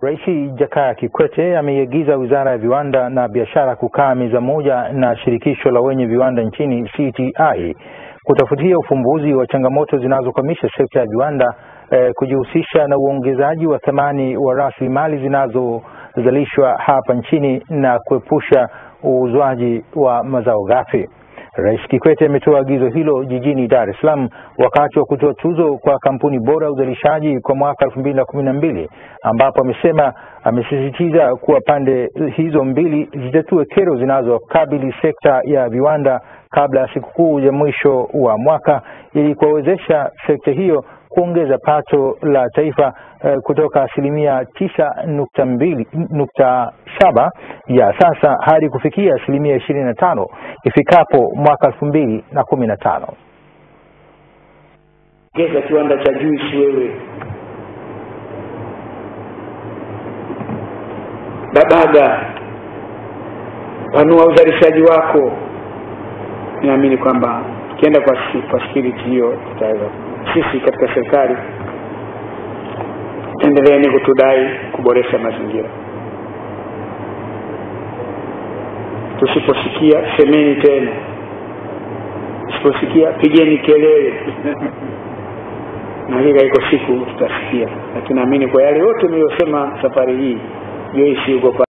Rais Jakaya Kikwete ameiagiza Wizara ya Viwanda na Biashara kukaa meza moja na shirikisho la wenye viwanda nchini CTI kutafutia ufumbuzi wa changamoto zinazokwamisha sekta ya viwanda kujihusisha na uongezaji wa thamani wa rasilimali zinazozalishwa hapa nchini na kuepusha uuzwaji wa mazao ghafi. Rais Kikwete ametoa agizo hilo jijini Dar es Salaam wakati wa kutoa tuzo kwa kampuni bora uzalishaji kwa mwaka 2012, ambapo amesisitiza kuwa pande hizo mbili zitatue kero zinazokabili sekta ya viwanda kabla ya sikukuu ya mwisho wa mwaka ili kuwezesha sekta hiyo kuongeza pato la taifa kutoka 9.7 ya sasa hadi kufikia 25% ifikapo mwaka 2015. Ongeza kiwanda cha juisi wewe. Babaga, panua uzalishaji wako. Naamini kwamba kienda kwa spirit hiyo tutaweza. Sisi katika serikali endeleeni kutudai kuboresha mazingira. Tusiposikia semeni tena, tusiposikia pigeni kelele. Na hiyo iko siku tutasikia. Lakini naamini kwa yale yote niliyosema safari hii, Joyce yuko